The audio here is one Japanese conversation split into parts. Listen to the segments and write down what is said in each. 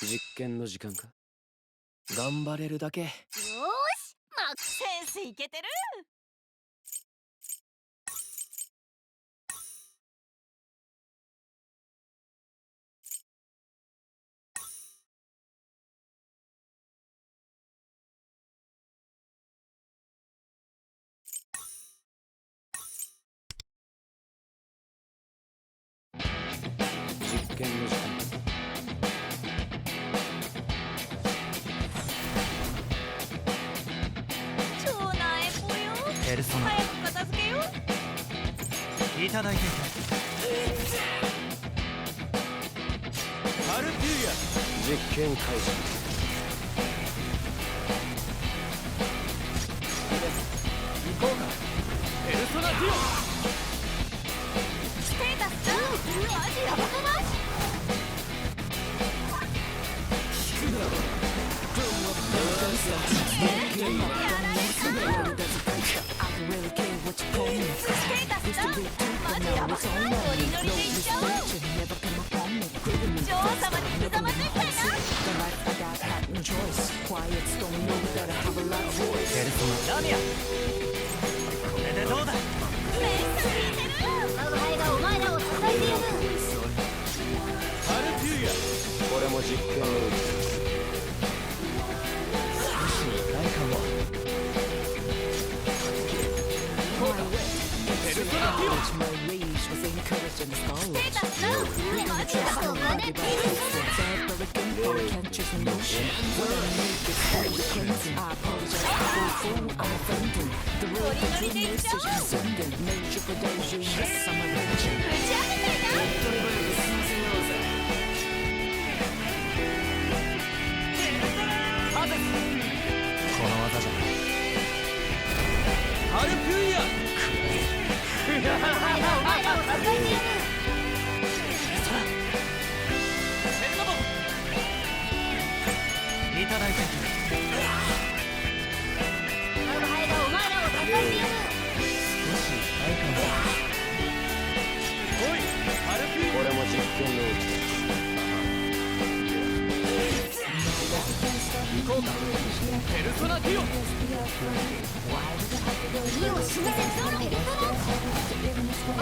実験の時間か。頑張れるだけ。よーし、センスいけてる。実験の時間。超なえぽよ。ペルソナ早く片付けよ。いただいていアルピューヤ実験開始。行こうか。ペルソナディオ。ステータスダウン。マジやばくない？やられた。ステータスダウン。マジやばくない？ノリノリでいっちゃおう。女王様にひざまずいたいな。ペルソナラミア。これでどうだ。メンタルいてる。我が輩がお前らを支えてやる。アルピューヤこれも実験を打つ。少し痛いかも。こうか。ペルソナディオ。ステータスダウン。マジやばくない？ペルソナ。ノリノリでいっちゃおう。ぶち上げたいな。この技じゃアルピューヤ我が輩がお前らを支えてやる。いただいてい我が輩がお前らを支えてやる。少し痛いかも。おいアルピューヤこれも実験を打つ。行こうか。ペルソナディオ。意を示せゾロペルソナ。ペルソナ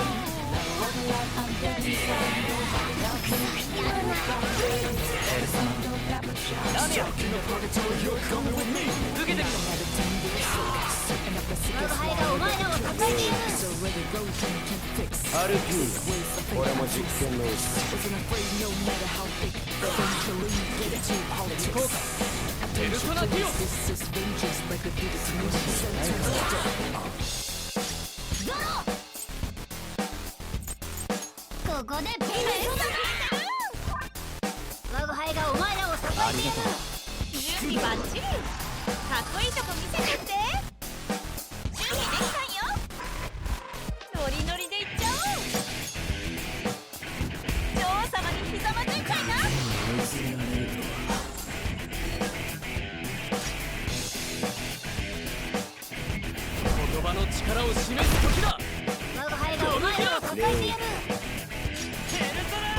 ラミア。受けてみろ。我が輩がお前らを支えてやる。アルピューヤこれも実験の打つ。行こうか。ペルソナディオ。ゾロ。ここでペルソナ。我が輩がお前らを支えてやる。準備バッチリ。かっこいいとこ見せてって。準備できたんよ。ノリノリでいっちゃおう。女王様にひざまずいたいな。言葉の力を示す時だ。我が輩がお前らを支えてやる。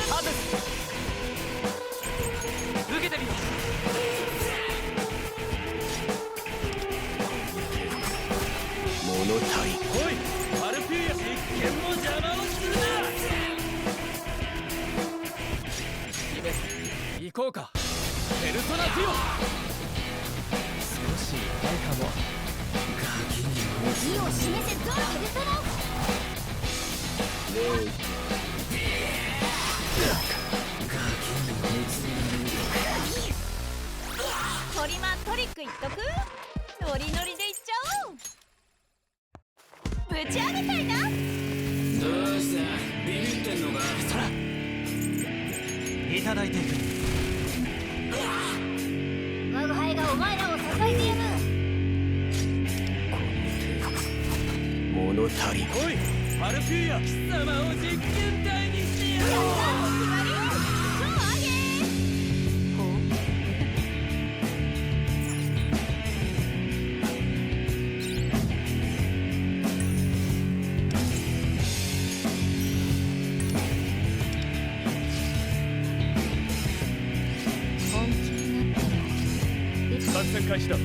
ハゼス受けてみろ。物足り。おいアルピューヤ実験も邪魔をするな。行こうか。ペルソナディオ。少し痛いかも。ガキに意を示せゾロペルソナ。トリマントリック言っとく。ノリノリでいっちゃおう。ぶち上げたいな。どうしたビビってんのか。そらいただいていく。我が輩がお前らを支えてやる。物足り。おいアルピューヤ貴様を実験台にしてやろう。決まりよ。超上げ。本しだ。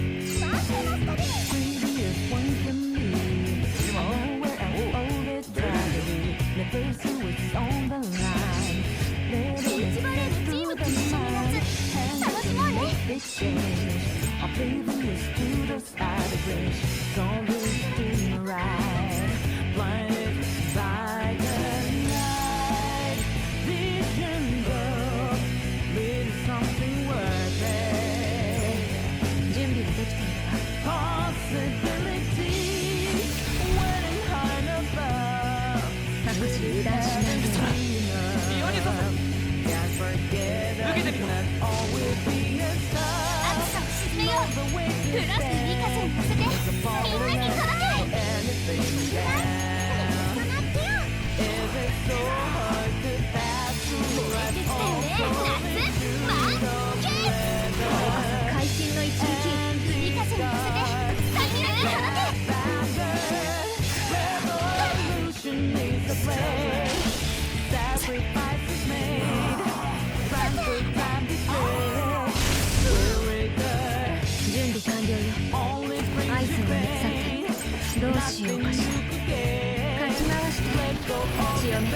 どうしようかしら。かき回して血を見て。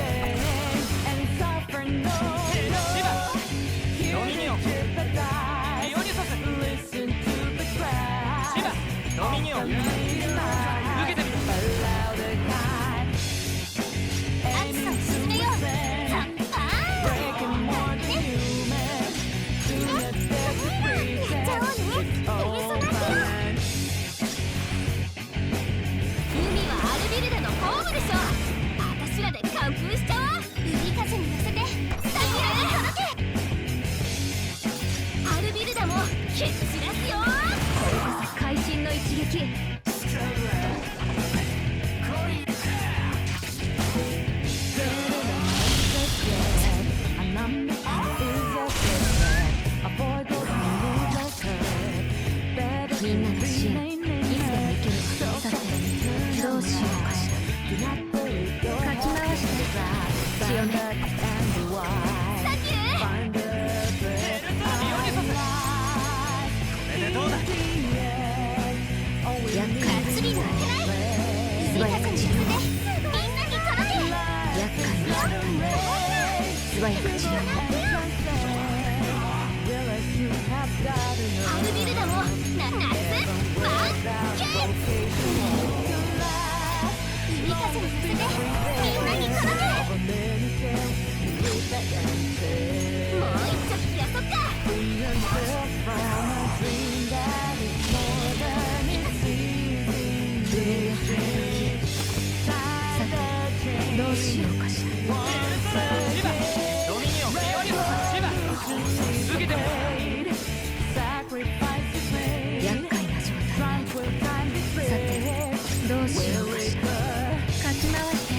ドミニオンリオニュサスシバドミニオン受けてみる。暑さを沈めよう。サンパーン。やっちゃおうね。ペルソナティオ。海はアルビルダのホームでしょ。私らで完封しちゃおう。海風に乗せてサキュラへ届け。アルビルダも蹴散らすよ。これこそ会心の一撃。みんなの支援いつでもいけるわ。さてどうしようかしら。かき回して血を見て。サキュー。おめでとうだ。厄介なスリルはけない。素早く治療でみんなに届け。厄介な状態で素早く治療。アルビルダも夏マンケー海風に乗せてみんなに届け。もう一丁やそっか。さてどうしようかしら。シバドミニオンリオニュサスシバ受けてみる。厄介な状態ね。さてどうしようかしら。かき回して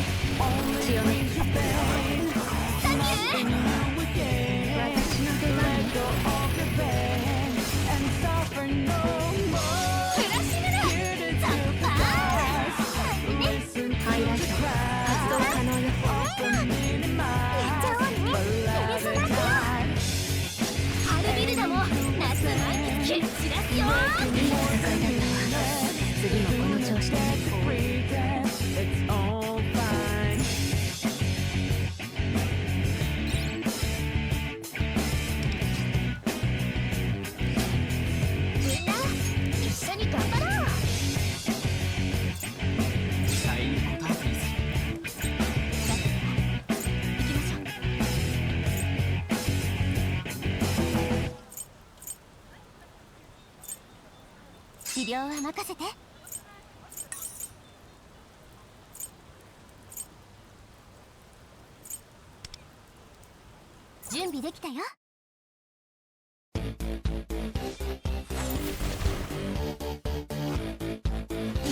血を見て。サキュー。私の出番ね。クラシルだ。ザッパーン。ハイライト発動可能よ。やっちゃおうね。ペルソナティオ。アルビルダも夏前に蹴散らすよ。いい戦いだったわ。次もこの調子でね。みんな一緒に頑張ろう。期待に応えてみせる。行きましょう。治療は任せて。準備できたよ。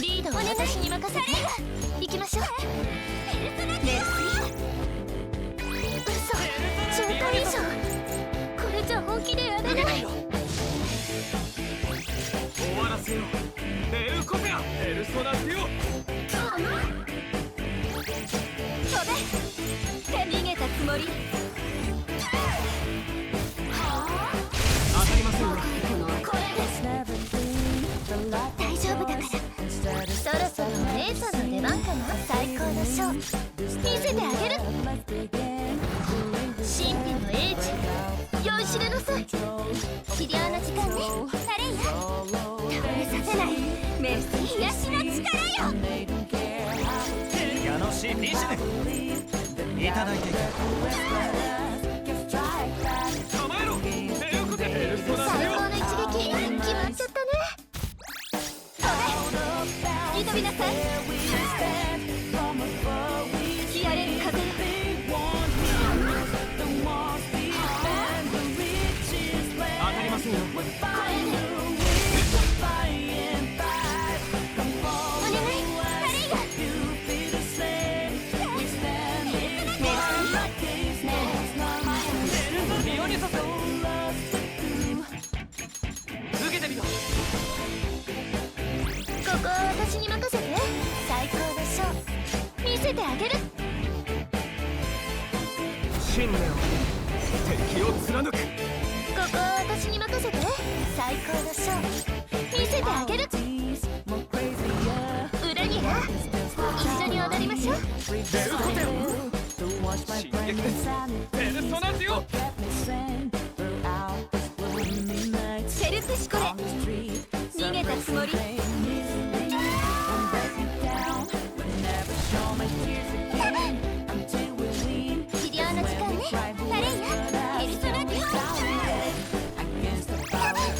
リードは私に任せて。行きましょう。レスリー。嘘、超過以上。これじゃ本気でやれない。終わらせよう。ネルコペアペルソナティオ。飛べ。逃げたつもり。当たりませんよ。これです。大丈夫だから。そろそろお姉さんの出番かな。最高のショー見せてあげる。神秘の英知酔いしれなさい。治療の時間ね。あれや倒れさせないメルス癒しの力よ。楽しいリシュネいただいていく。構えろペルコテ。ペルソナ最テ高の一撃決まっちゃったね。飛び飛びなさい。吹き荒れる風よ。当たりませんよ。これね。お願いハレイヤ。リオニソス受けてみろ。ここは私に任せて。最高のショー見せてあげる。信念を敵を貫く。ここは私に任せて。最高のショー見せてあげる。裏には一緒に踊りましょう。ペルコテ進撃ですペルソナティオ。セルプシコレ逃げたつもり。治療の時間ね。ハレイヤペルソナティ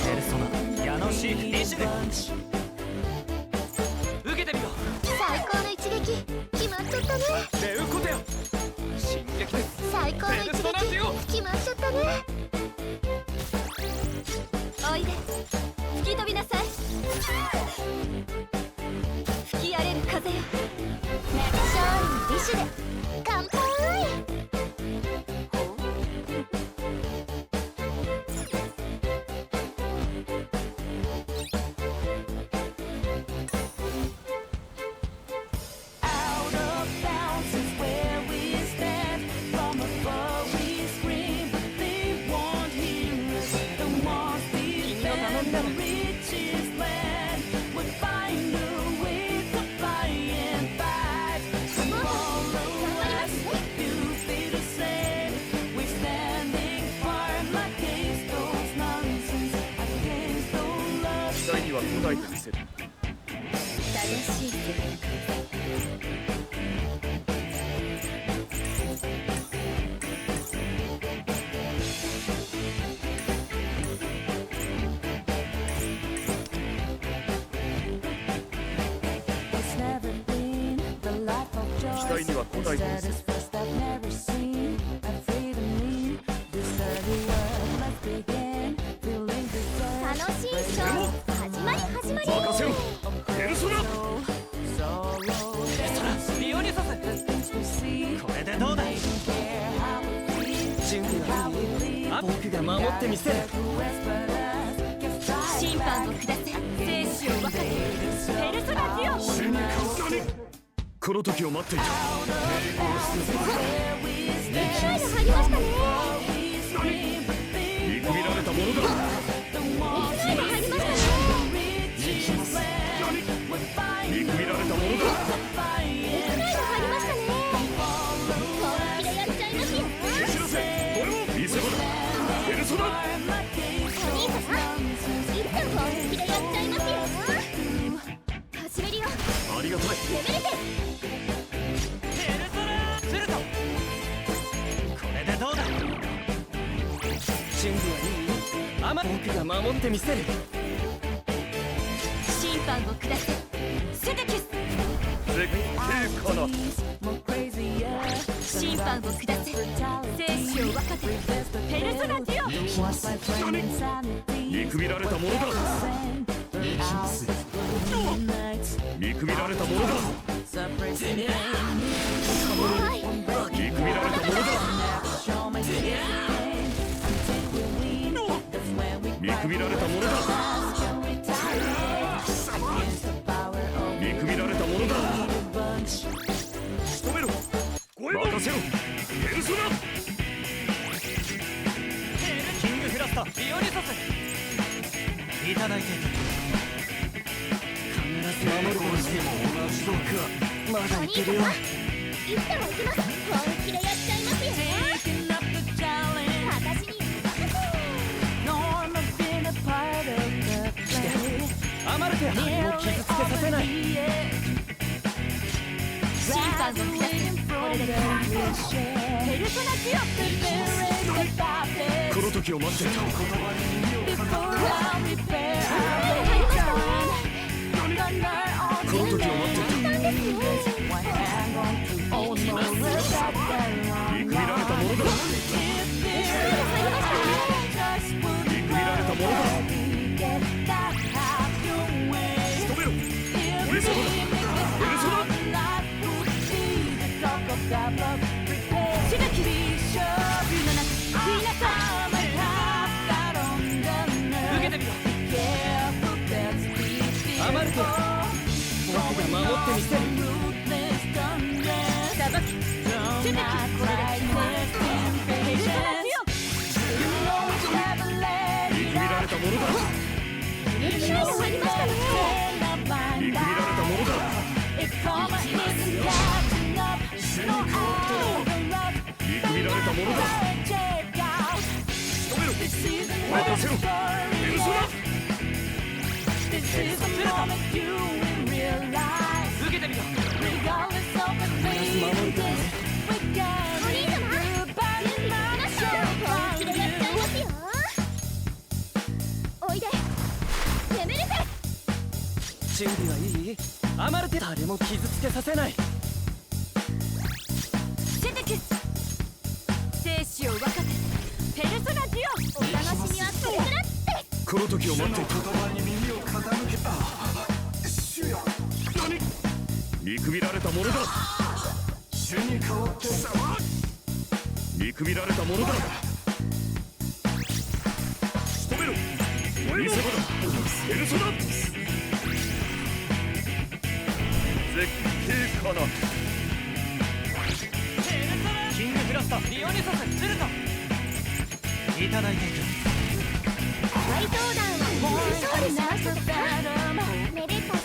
ペルソナヤノシーリシュネ受けてみろ。最高の一撃決まっちゃったね。ペルコテ進撃です最高の一ペルソナティオ。撃決まっちゃったね。おいで吹き飛びなさい。吹き荒れる風よ。勝利の美酒で乾杯。期待には応えてみせる。正しい選択。期待には応えてみせる。楽しいショー始まり始まり。任せろペルソナ。リオニソスこれでどうだ。準備はいい。僕が守ってみせる。審判を下せ生死を分かてペルソナティオ。この時を待っていた。勢いが入りましたね。見くびられたものだ。勢いが入りましたね。見くびられたものだ。勢いが入りましたね。本気でやっちゃいますよ。知らせこれも見せ場だ。ペルソナ。お兄様いつも本気でやっちゃいますよ。始めるよありがたい。レベルテ。ペルソナスルトこれでどうだ。準備はいい。僕が守ってみせる。審判を下せセテキス。絶景かな。審判を下せ生死を分かてペルソナティオ。見くびられたものだ。見くびられたものだ。怖い。見くびられたものだ。見くびられたものだ。見くびられたものだ。仕留めろ。任せろペルソナ。キングフラストリオニソスいただいていく。守るにしても同じとか。まだいけるよ。いつでも行きます。本気でやっちゃいますよ。 Taking up the challenge. 私に任せて。 Norma been a part of the play. アマルテもう傷つけさせない。審判を下す。これでペルソナ強く。この時を待っていた。この時を待っていた。見くびられたものだ。見くびられたものだ。仕留めろ。俺様だ。ペルソナ。刺激受けてみろ。アマルテ僕が守ってみせる。さばき刺激これでペルソナ強く。見くびられたものだ。勢いが入りましたね。見くびられたものだ。見くびられたものだ。仕留めろ。任せろ。ペルソナ。受けてみろ。守るからね。お兄様準備しましょう。本気でやっちゃいますよ。おいで攻めるぜ。準備はいい？アマルテ誰も傷つけさせない。出てけ。生死を分かてペルソナジオ。お楽しみはそれからって。この時を待っていた。見くびられたものだ。見くびられたものだ。仕留めろ。見せ場だ。ペルソナ。絶景かな。キングフラスタ、リオニサス、ズルト。いただいていく。怪盗団はもう勝利しましたか。メレタス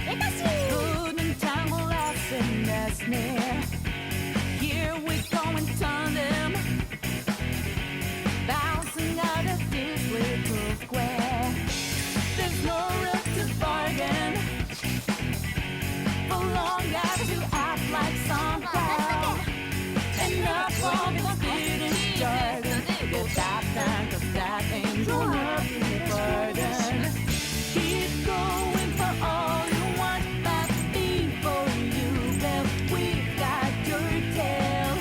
レタシー。Here we go and turn them, bouncing out of this little square. There's no room to bargain, for long as you act like some crowd. And up on the finish jargon, get that down, 'cause that ain't gonna be a burden. Keep going for all you want, but before you will, we've got your tail.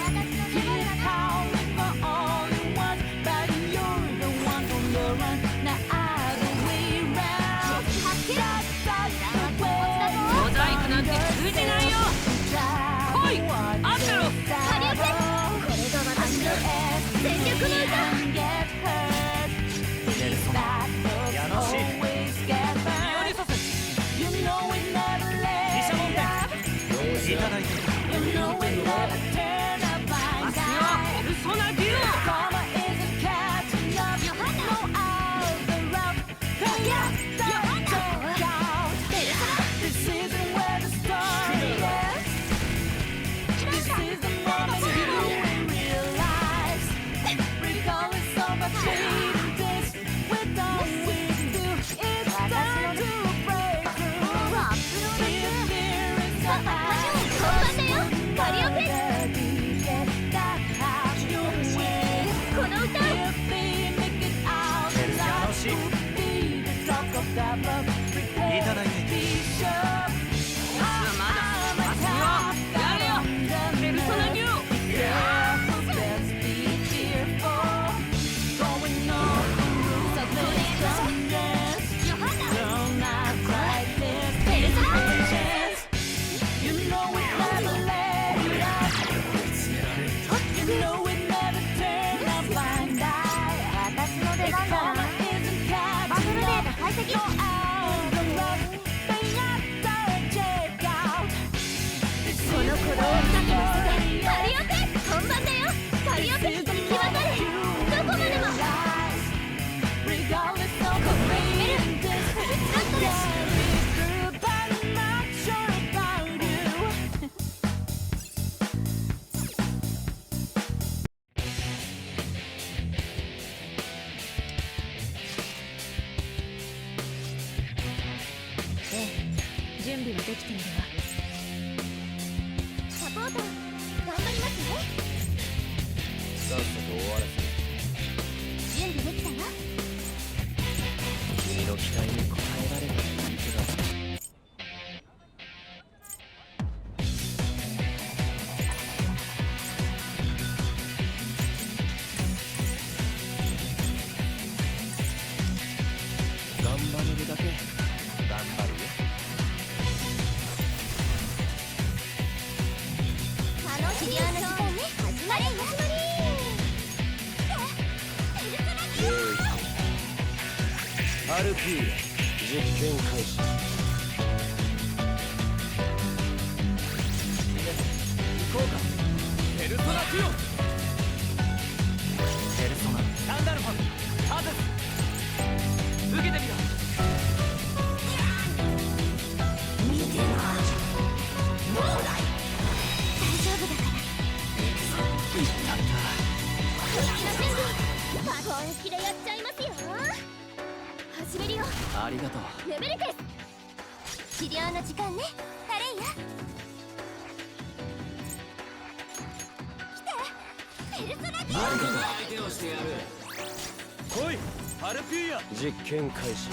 Keep howling for all you want, but you're the one on the run, not other way round. That's the way. モザイクなんて通じないよ。来い、アンデロ。カリオペ。これが私の全力の歌。ペルソナ、やらしい。リオニサス、毘沙門天、いただいていく。明日はペルソナデュオ。カリオペ。準備はできているわ。サポート頑張りますね。さっさと終わらせる。準備できたよ。君の期待に応えられる相手だ。頑張れるだけ頑張るよ。楽しみな時間ね。始まり始まり。アルピーヤ実験開始。行こうか。ペルソナティオ。ペルソナタンダルファンハゼス受けてみろ。見てな。もうだい。大丈夫だから。いったんだ。本気でやっちゃいますよ。始めるよ。ありがとう。レベルテス治療の時間ね。タレイヤ来て。ペルソナティオ。ありがとう。相手をしてやる。来いアルピーヤ実験開始。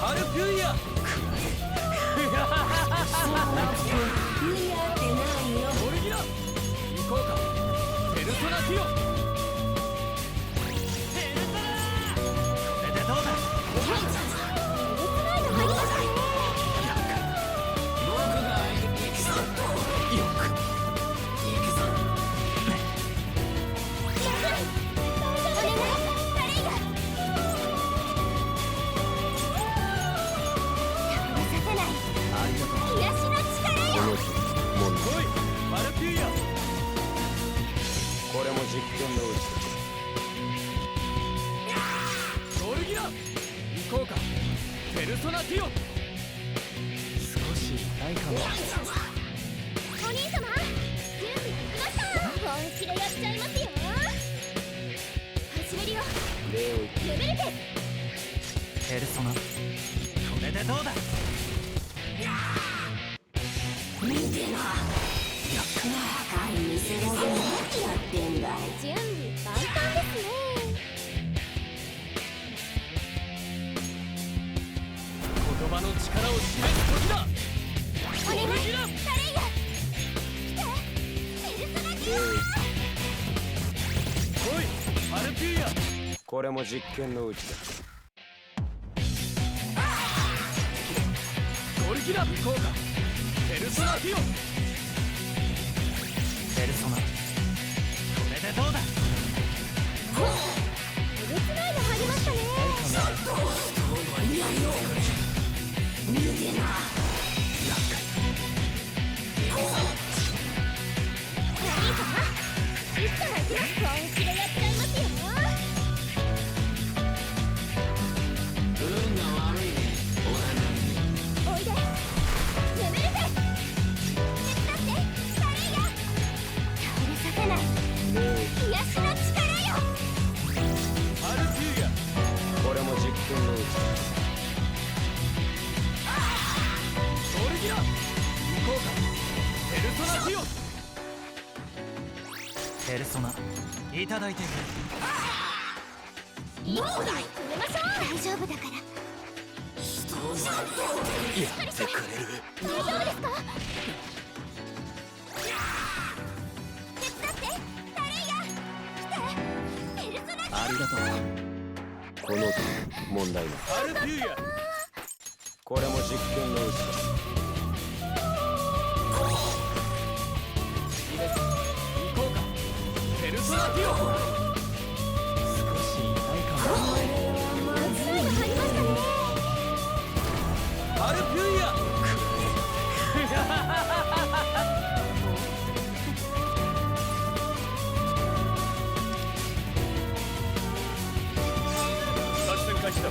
アルピーヤ似合ってないよ。オリギナ行こうか。ペルソナティオ。ペルソナこれでどうだ。えげつないの入りましたね。僕が行くぞ。よく行くぞ。お願いタレイヤ。倒させない。ありがとう。癒しの力よ。来いアルピーヤ。これも実験のうちだ。オルギナ行こうか。ペルソナティオ。少し痛いかも。お兄様準備できました。本気でやっちゃいますよ。始めるよ。礼を言ってレベルテペルソナこれでどうだ。見てな。高い見せ場で何やってんだい。準備万端ですね。言葉の力を示す時だ。お願いオルギナタレイヤ来て。ペルソナティ来いアルピーヤ。これも実験のうちだ。オルギナ行こうか。ペルソナティオ。ペルソナこれでどうだ。えげつないの入りましたね。見てな。お兄様いつから行きます。本気でやっちゃいますよ。運が悪いね。おいでレベルテ手伝ってタレイヤ。倒れさせない癒しの力よ。アルピーヤこれも実験のうちだ。オルギナ行こうか。ペルソナティオ。ペルソナいただいてくれ。一気に決めましょう。大丈夫だから。やってくれる。大丈夫ですか。手伝ってタレイヤ来て。ペルソナありがとう。この問題はアルピーヤこれも実験のうちだ。行こうか。ペルソナティオ。少し痛いかも。えげつないの入りましたね。アルピーヤ作戦開始だ。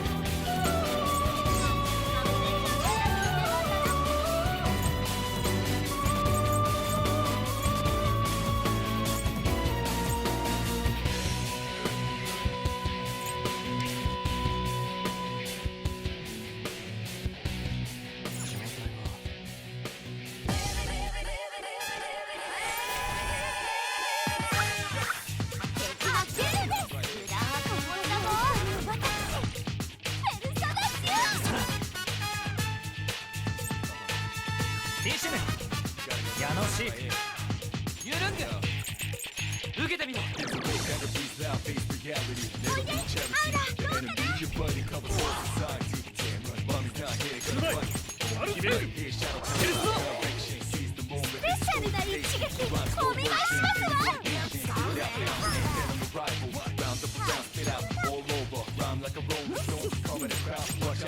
しい緩んで受けてみろおいでアウラどうかなアルセルテルスノスペシャルな一撃お見舞いしますわ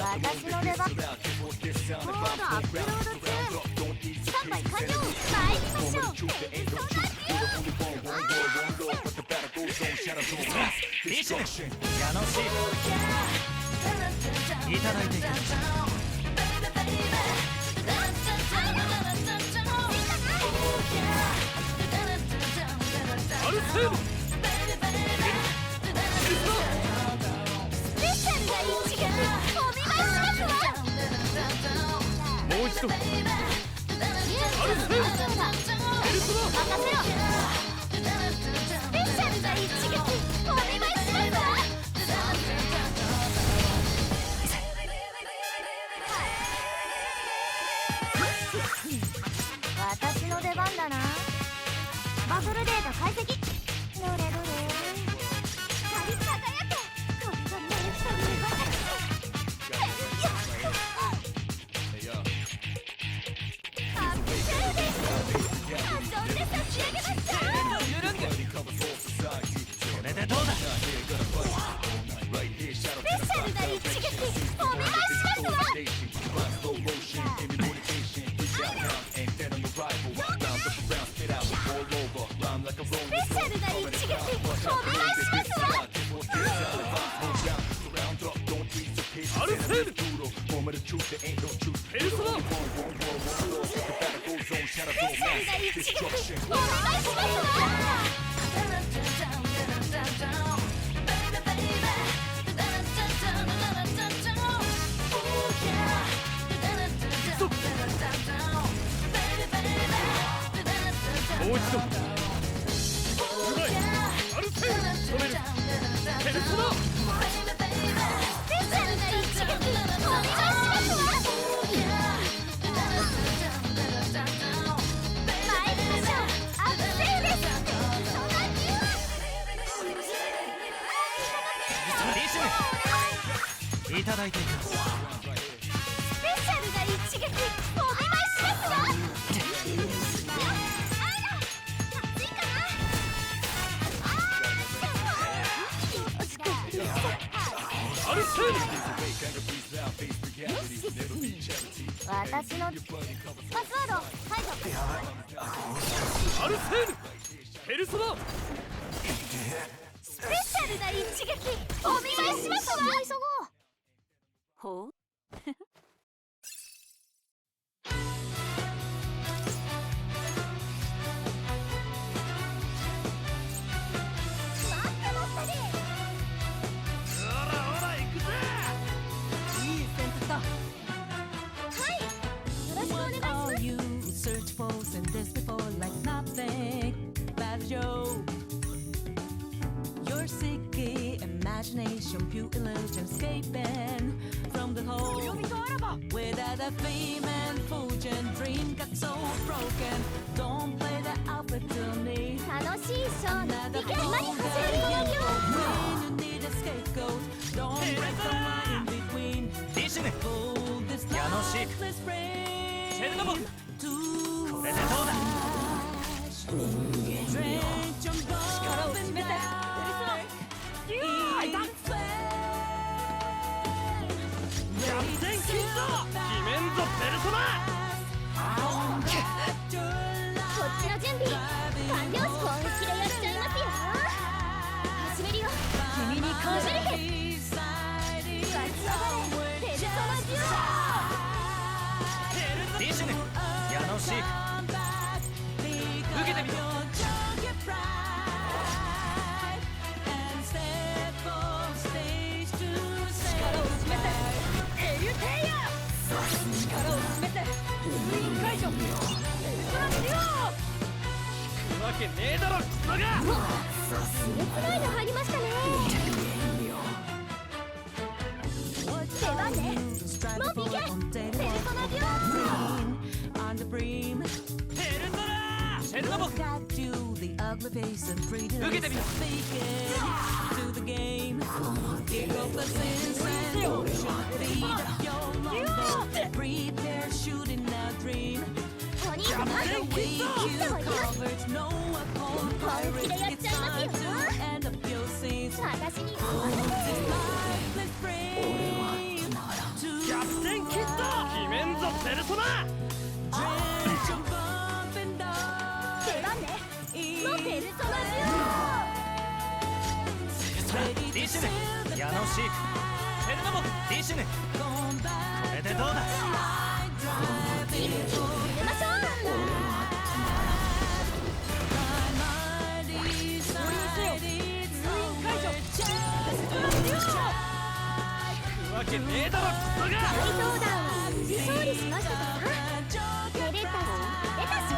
私の出番コードアップロード中3枚完了参りましょうリシュ矢野シいただいていくアルセルスペシャルな一撃お見舞いしますわもう一度アルセルテルスノ任せろスペシャルな一撃お見舞いしますわ私の出番だなバトルデータ解析どれどれ光り輝けこれがメイクというアップシェルです遊んで差し上げました緩んでそれでどうだスペシャルな一撃お願いしますわスペシャルな一撃お願いしますわアルセルテルスノスペシャルな一撃お願いしますわもう一度うまいアルセル止めるテルスノスペシャルな一撃お願いしますわ参りましょうアップセルですリシュいただいていくスペシャルな一撃お願いしますわアルセル私のパスワード解除アルセルテルスノスペシャルな一撃お見舞いしますわ急ごうほう待ってましたねほらほら行くぜいい選択だはいよろしくお願いします You search for and this before like nothing but a joke. Your sicky imagination, pure illusion, escaping from the hole. Without a fame and fortune, dream got so broken. Don't play the outfit to me. 楽しいショーのいけ今に始めるよ When you need a scapegoat, don't break the line in between. リシュネ Hold this Yanoshi. lifeless frame シェルノボ to これでどうだ Drench your bones in light. キャプテンキッド決めんぞペルソナこっちの準備完了し本気でやっちゃいますよ始めるよ君に感謝れて立ち上がれペルソナデュリシュネ矢野シー受けてみろ力を詰めてエリュテイヤ力を詰めて封印解除ウルトラデュわけねえだろクソがすごくないの入りましたね出番ねもう行けペルソナデュオ on the brim ペルソナ ugly face and pretty Look at lips. me. Fake it to the game. Kick off the sins and motion. Beat up your longbow. Prepare shooting that dream. お兄様 The き way っと you 来てはいる covered no upon 本気 pirates. でやっ It's ちゃいます time よ to end up your sins. 私に This lifeless frame. 逆転キッド決めんぞペルソナ Drench your bump and 出番ねもうペルソナディシュヌ矢野シークセルナモディシュヌこれでどうだ一気に決めましょうわけねえだろクソが大相談は勝利しましたとさめでたしめでたし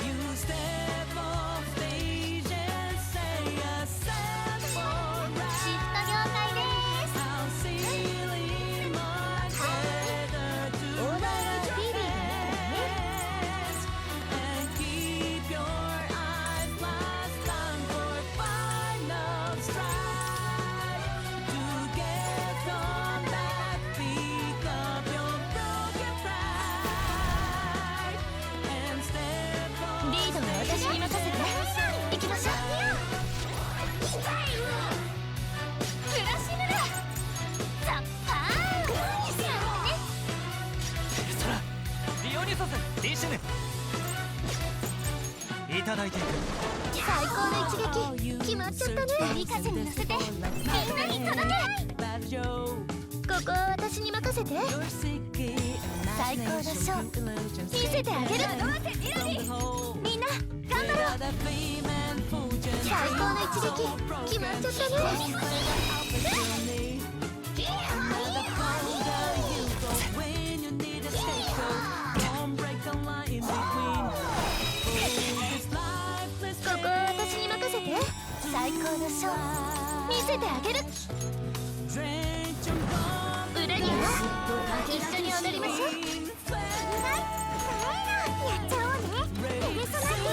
You step off stage and say a sad for シフト了解です How silly my tether to オーダーはビビー rest and keep your eyes last on for final strike to get come back pick up your broken pride and step on リードは私に任せて行きましょうブラシルルザッパーンペルソナディオニソスディシュヌいただいていく最高の一撃決まっちゃったね海風に乗せてみんなに届け Battle Joe ここは私に任せて Your sicky 最高のショー見せてあげるみんな頑張ろう最高の一撃決まっちゃったねここは私に任せて最高のショー見せてあげる裏には一緒に踊りましょうやっちゃおうねペルソナティオ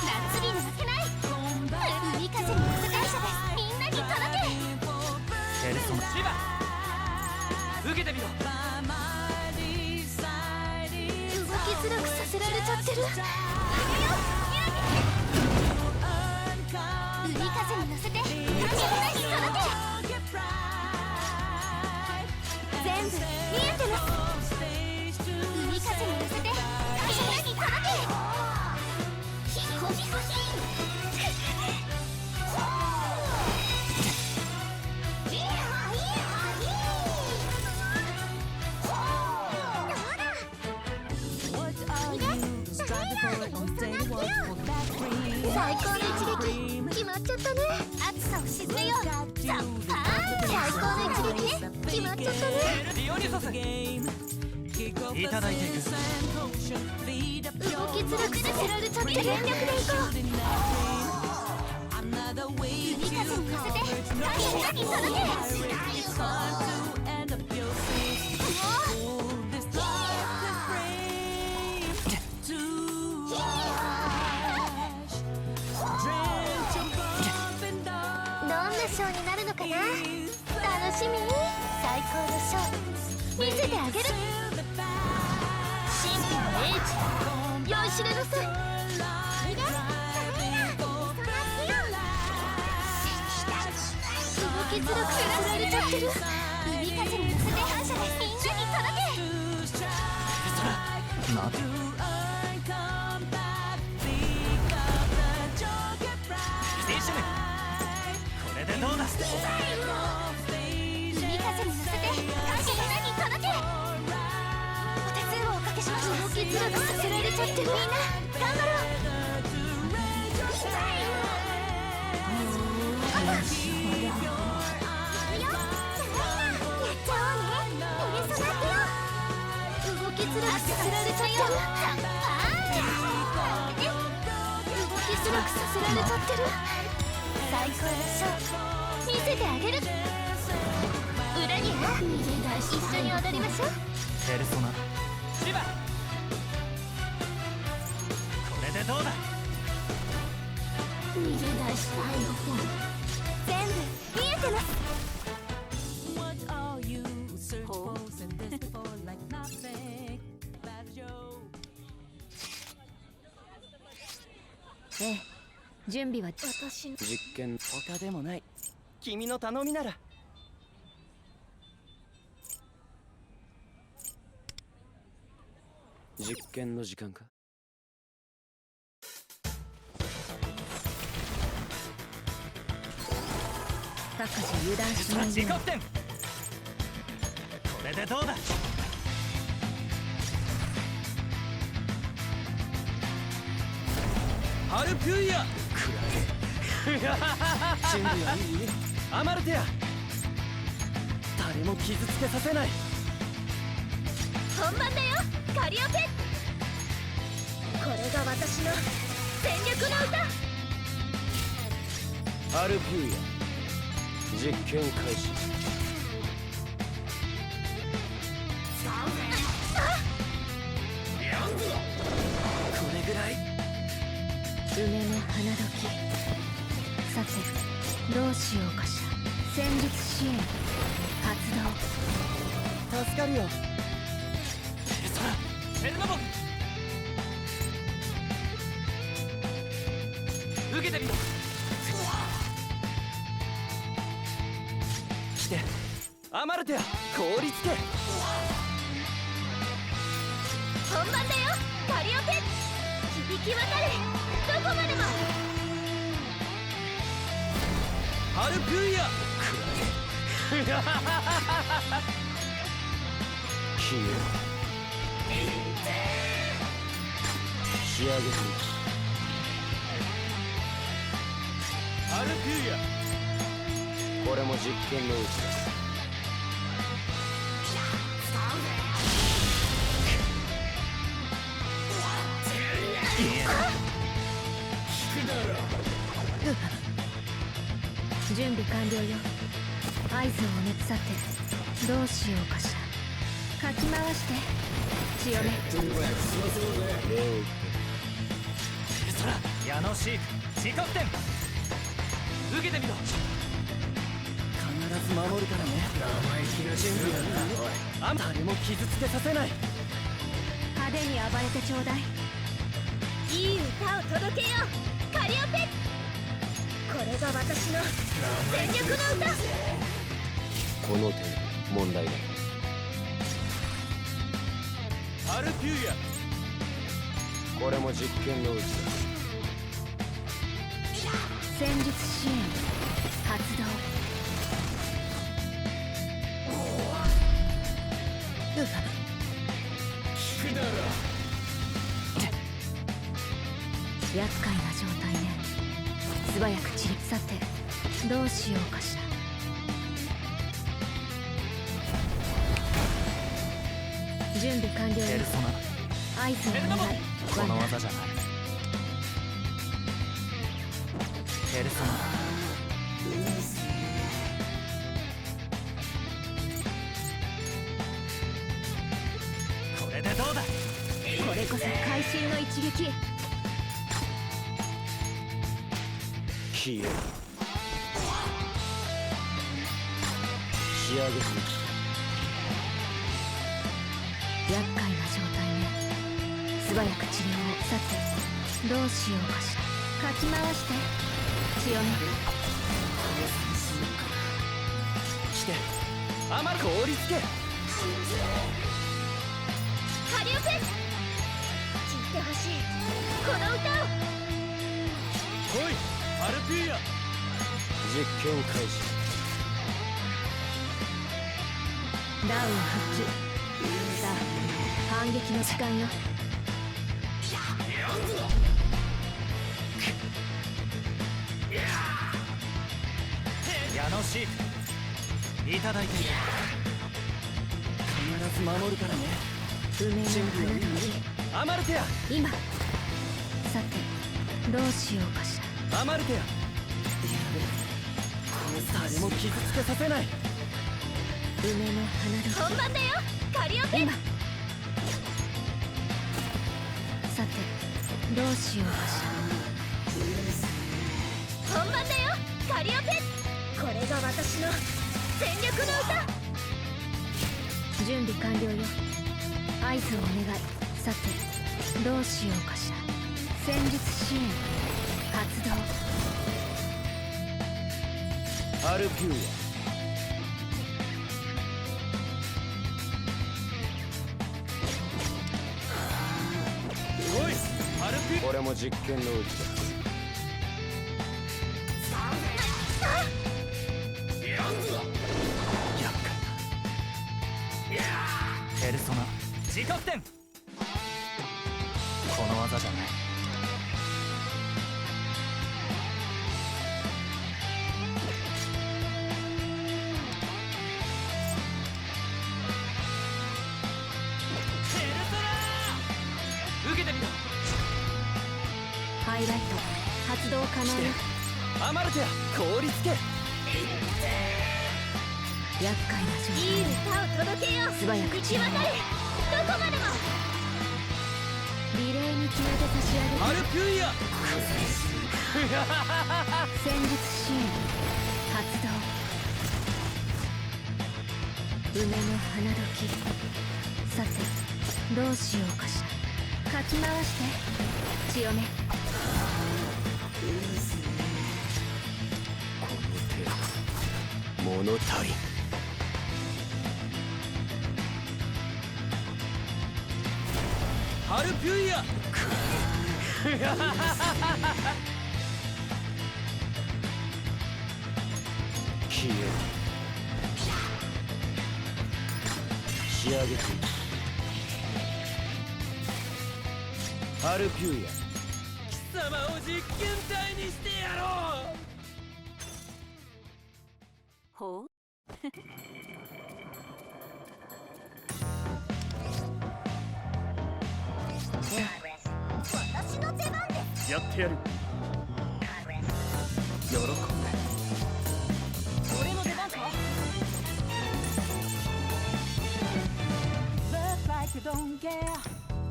夏日に負けない海風に乗せ感謝ですみんなに届けペルソナシバ受けてみろ動きづらくさせられちゃってる海風に乗せてみんなに届け全部見えてます海風に乗せてみんなに届けヒコヒコヒ最高の一撃決まっちゃったね暑さを沈めようザッパー最高の一撃ね決まっちゃったねディオニソスいただいていく動きづらくさせられちゃって全力でいこう海風に乗せてみんなに届けどんなショーになるのかな楽しみ最高のショー見せてあげる神秘の英知酔いしれなさい動きづらくさせられちゃってる海風に乗せて感謝ですみんなに届け待てディシュヌこれでどうだ海風に乗せて感謝みんなに届けお手数をおかけしました動きづらくさせられちゃってるみんな頑張ろう動きづらくさせられちゃってる動きづらくさせられちゃってる最高のショー見せてあげる裏には一緒に踊りましょうペルソナシバこれでどうだ出したいの全部見えてます。 What are you searching for? Send this before like nothing. That's Joe. ええ、準備は私の実験他でもない。君の頼みなら。実験の時間か。各自油断しないように。自己点。これでどうだ。ハルピュイア。準備はいい？アマルテア。誰も傷つけさせない。本番だよカリオペ。これが私の全力の歌。ハルピュイア実験開始。これぐらい。梅の花時。さてどうしようかしら。戦術支援発動。助かるよ。ペルソナペルノボン。受けてみろ。来てアマルテア凍りつけ。本番だよカリオペ。響き渡れどこまでも。ハルピュイア。消えろ。仕上げてみハルピュイア。た。これも実験のうちだ。準備完了よ。合図をね。さてどうしようかしら。かき回して強め。礼を言ってペルソナ矢のシーク自己点。受けてみろ。必ず守るからね。準備はいい？誰も傷つけさせない。派手に暴れてちょうだい。いい歌を届けようカリオペ。これが私の全力の歌。この点問題だ。ハルピュイア。これも実験のうちだ。戦術支援発動。厄介な状態ね。素早く散り。さてどうしようかしら。準備完了よ。ペルソナ合図をお願い。この技じゃない。ペルソナこれでどうだ。これこそ会心の一撃。消えろ。仕上げてみた。厄介な状態ね。素早く治療を。さてどうしようかしら。かき回して強め。来てアマル凍りつけ。カリオペ聞いてほしいこの歌を。来いハルピュイア。実験開始。ダウン復帰。さあ反撃の時間よ。矢のシークいただいている。必ず守るからね。梅の準備はいい？花時。アマルテア。今。さてどうしようかしら。アマルテア。誰も傷つけさせない。梅の花時。本番だよカリオペ。今。さてどうしようかしら。本番だよカリオペ。これが私の全力の歌。準備完了よ。合図をお願い。さてどうしようかしら。戦術支援発動。アルピューおいアルピア俺も実験のうちだ。厄介だ。ペルソナ自覚点。この技じゃない。ペルソナ受けてみろ。ハイライト発動可能よ。アマルテア凍りつけ。厄介な状態。いい歌を届けよう。素早く打ち渡れ。どこまでも。リレーに決めて差し上げる。アルピュイア戦術支援発動。梅の花時。さてどうしようかしら。かき回して強め。この手物足りん。アルピュイア消える。仕上げていく。アルピューヤ貴様を実験体にしてやろう。ほう私の出番です。やってやる。喜んで。俺の出番か。 Look like you don't care.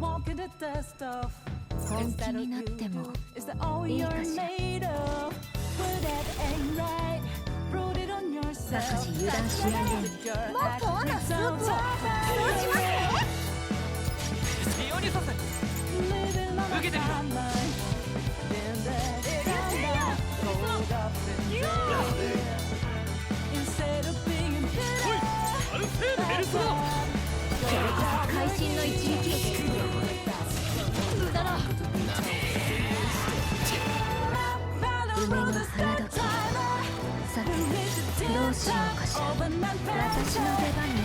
Walking the dust off. 本気になってもIs that all いい you're かしら。 made of? Well, that ain't right. Put it on 少 yourself. し油断しないように。もっとオナスープをそうしますね。ディオニュソス Living on a 受けてみろ。 timeline. Then that timeline goes up and down. Instead of being bitter, アルフェールソナ会心の一撃。無駄だ。梅の花時。さてどうしようかしら。私の出番ね。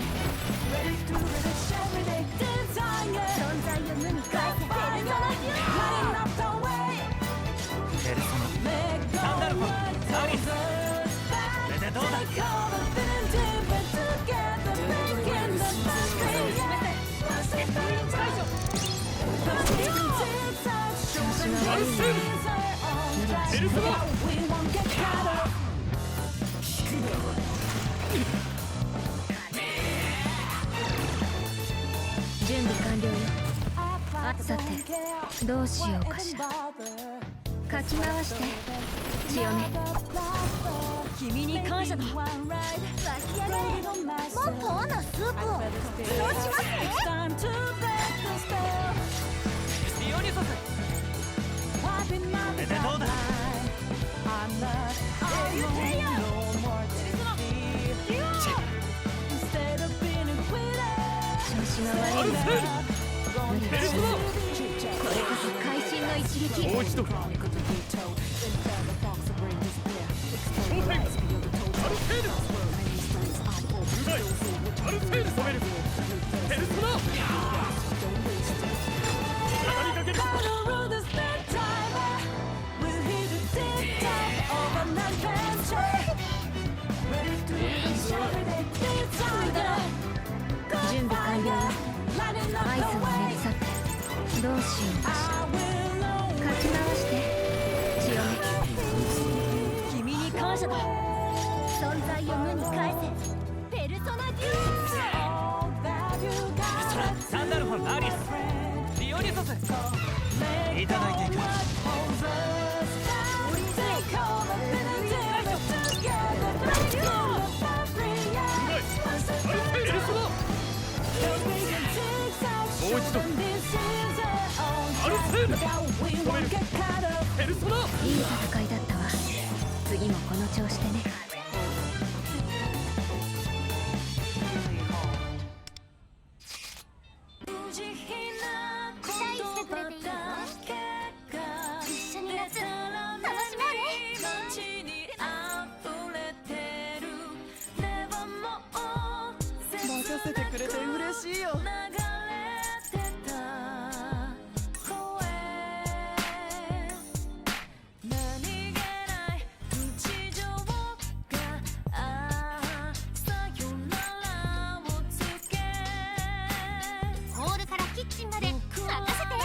存在を無に返せ。ペルソナデュペルソナサンダルフォンアリス。これでどうだ。アルセールペルソナ準備完了よ。さてどうしようかしら。かき回して強め。君に感謝だ。湧き上がれ。もっとオナスープをそうしますね。ディオニュソスこれでどうだ。調子が悪いな。無理はしない。これこそ会心の一撃。もう一度アルフェールうまい。アルフェール染めるペルソナ畳みかける。準備完了よ。合図をねり去ってどうしようかしら。かき回して強め。君に感謝だ。存在を無に返せ。ペルソナデュサンダルフォンアリスディオニュソスいただいていく。ペルソナ。いい戦いだったわ。次もこの調子でね。期待してくれていいよ。一緒に夏楽しもうね。任せてくれて嬉しいよ。ホールからキッチンまで任せて。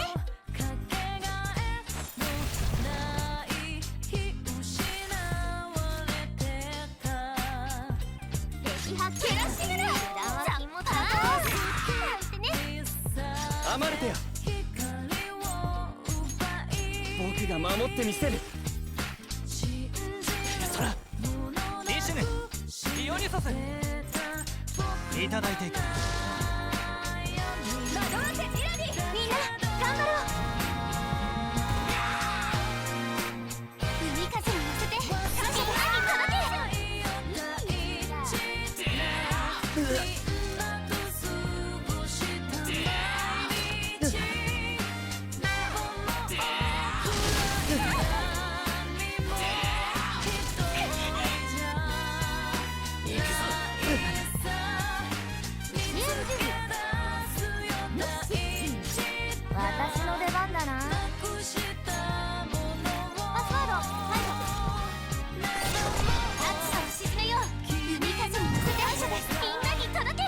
敵発見らしぐる。油断は禁物だぞ。なんてね。アマルテよ、僕が守ってみせる。ペルソナ、リシュヌ、ディオニソス、いただいていく。マドロテ・ミラディ、みんな頑張ろう。海風に乗せてみんなに届け。私の出番だな。パスワード解除。暑さを鎮めよう。海風に乗せてみんなに届け。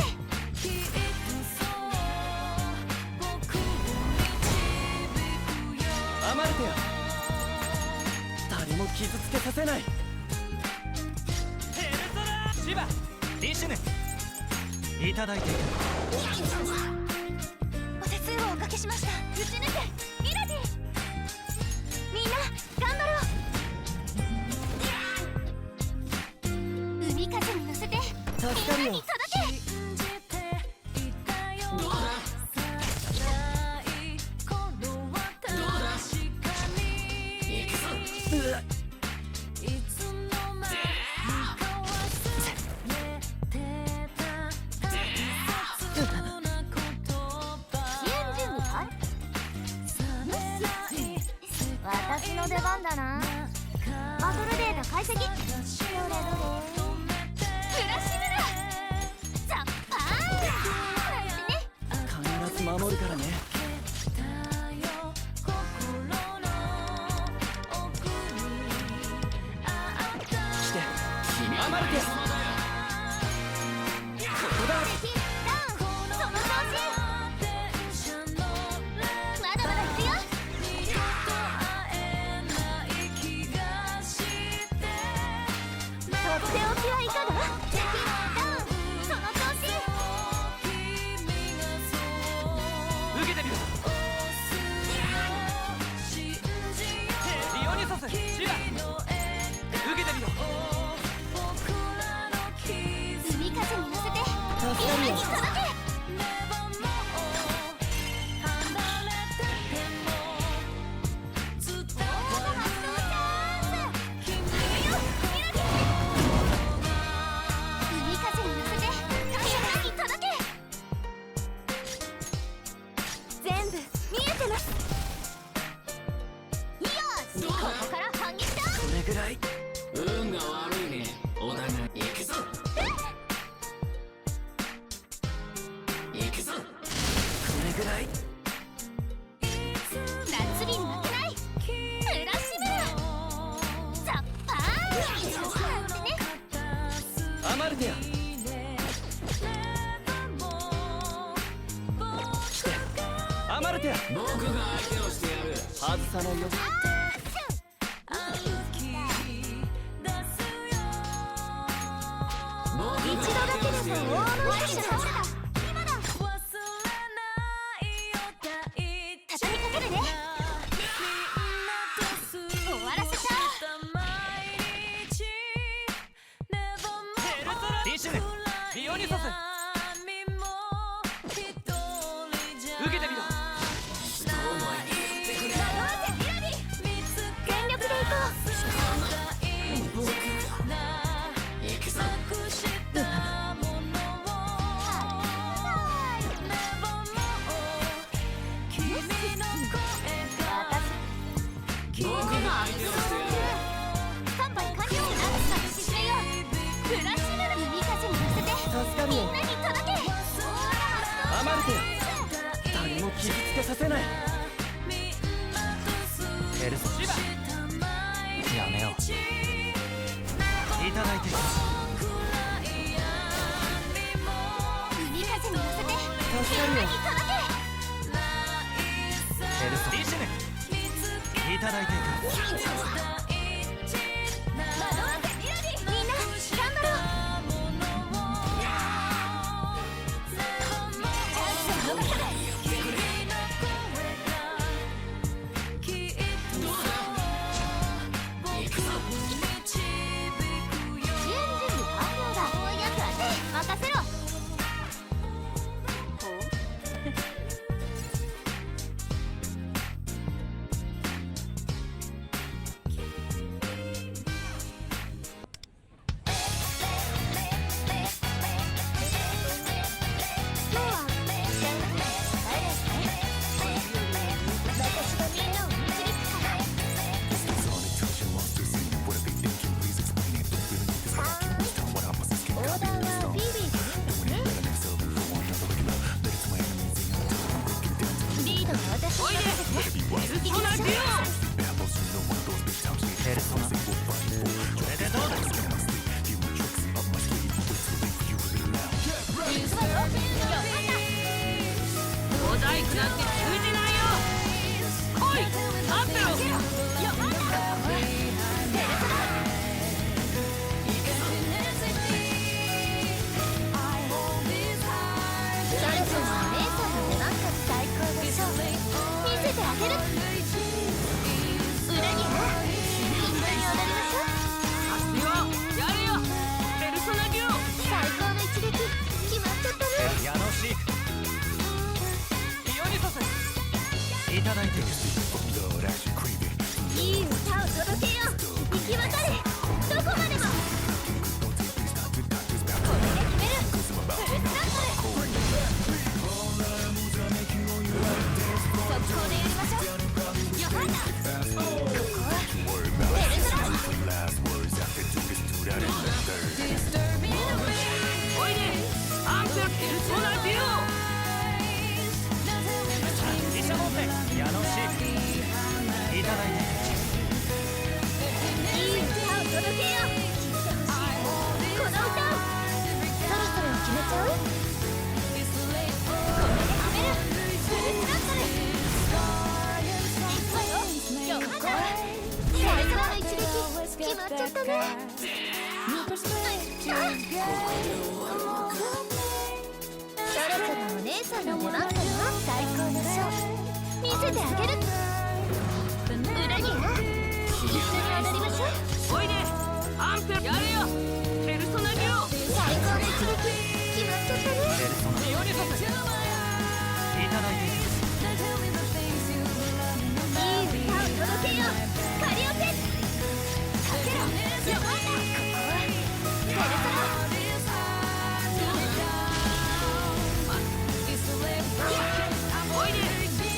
アマルテよ、誰も傷つけさせない。ペルソナ、シバ、リシュヌ、いただいていく。お手数をおかけしました。打ち抜けミラディ。みんな頑張ろう。海風に乗せて助かるよみんなに届け。私の出番だな。バトルデータ解析。どれどれ。フラッシュブルザッパーなんてね。必ず守るからね。来て、アマルテよ、ここだ。敵ダウン。その調子。まだまだ行くよ。とっておきはいかが。敵ダウン。その調子。受けてみろ。ディオニソス、シバ、受けてみろ。海風に乗せてみんなに届け。全部見えてます。よし、ここから反撃だ。これぐらい。運が悪いね。お互い行くぞ。行くぞ。これぐらい。夏日に負けないフラッシュブルザッパーなんてね。アマルテよ、来て、アマルテよ、僕が相手をしてやる。外さないよ。一度だけでも大物にしました。今だ。畳みかけるね。終わらせた。リシュヌ、ディオニソス、受けてみろ。まださせない。エルソシバやめよう。いただいてる。海風に乗せて助かるよ。エルソリシュネいただいていく。みんな頑張ろう。いただいていく。いい歌を届けよう。行き渡れどこまでも。これで決めるフルスラットル。速攻でやりましょう。ヨハンナここはベルトラおいでアンペルペルソナデュオ。イシャモンテ矢野シーフいただいていい歌を届けよう。この歌をそろそろ決めちゃう。これで決めるフルスラットル。ヨハンナ最初の一撃決まっちゃったね。そろそろお姉さんの出番かな。最高のショー見せてあげる。裏には一緒に踊りましょう。おいでアンペルやれよペルソナデュオ。最高の一撃決まっちゃったね。ペルソナイオニソスいただいていく。いい歌を届けよう。カリオペかけろヨハンナ。ここはペルソナ。おいで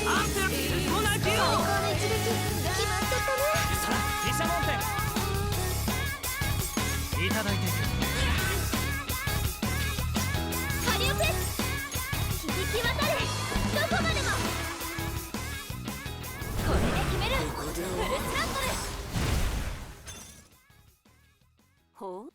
アンペルペルソナデュ最高オ。の一撃決まっちゃったね。さあイシャモンテいただいていく。カリオペ響き渡れどこまでも。これで決めるフルスラットル。ほう